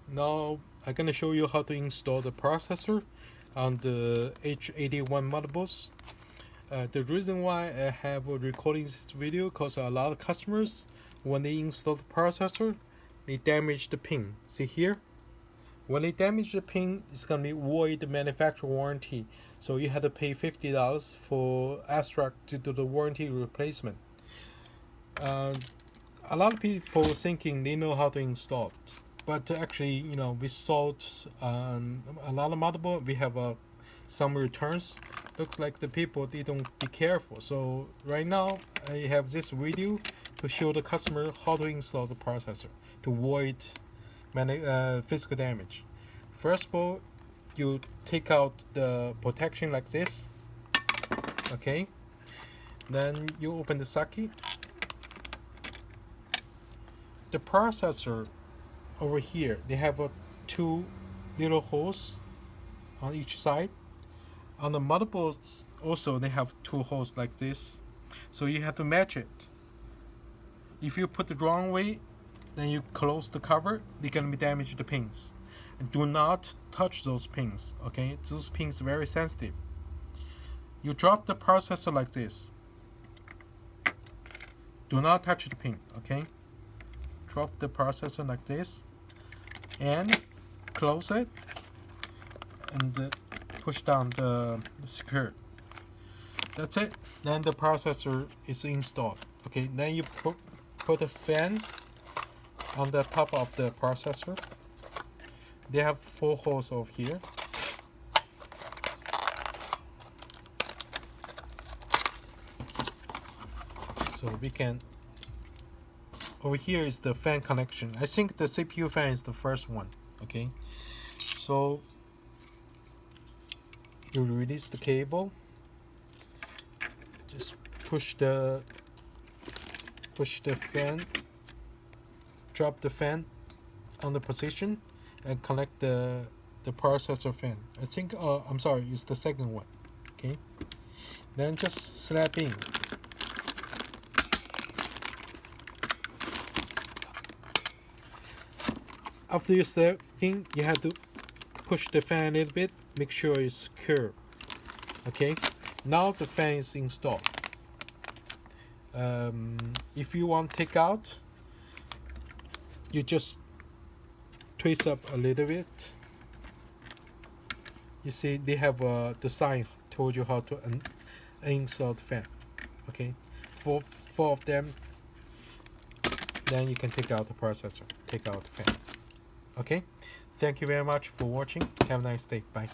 Now I'm gonna show you how to install the processor on the H81 motherboards. The reason why I have recording this video because a lot of customers, when they install the processor, they damage the pin. See here? When they damage the pin, it's gonna be void manufacturer warranty. So you have to pay $50 for ASRock to do the warranty replacement. A lot of people thinking they know how to install it, but actually, we sold a lot of motherboard. We have some returns. Looks like the people they don't be careful. So right now I have this video to show the customer how to install the processor to avoid physical damage. First of all, you take out the protection like this. Okay. Then you open the socket. The processor over here, they have two little holes on each side. On the motherboards also they have two holes like this, so you have to match it. If you put the wrong way, then you close the cover, they're gonna be damaged the pins. And do not touch those pins, okay? Those pins are very sensitive. You drop the processor like this. Do not touch the pin, okay? Drop the processor like this and close it and push down the secure. That's it. Then the processor is installed. Okay, then you put a fan on the top of the processor. They have 4 holes over here. So we can, over here is the fan connection. I think the CPU fan is the first one. Okay, so you release the cable, just push the fan, drop the fan on the position and connect the processor fan. I think I'm sorry, it's the second one. Okay, then just slap in. After you slap in, you have to push the fan a little bit, make sure it's secure. Okay, now the fan is installed. If you want to take out, you just twist up a little bit. You see they have the sign told you how to uninstall the fan. Okay, four of them. Then you can take out the processor, take out the fan. Okay, thank you very much for watching. Have a nice day. Bye.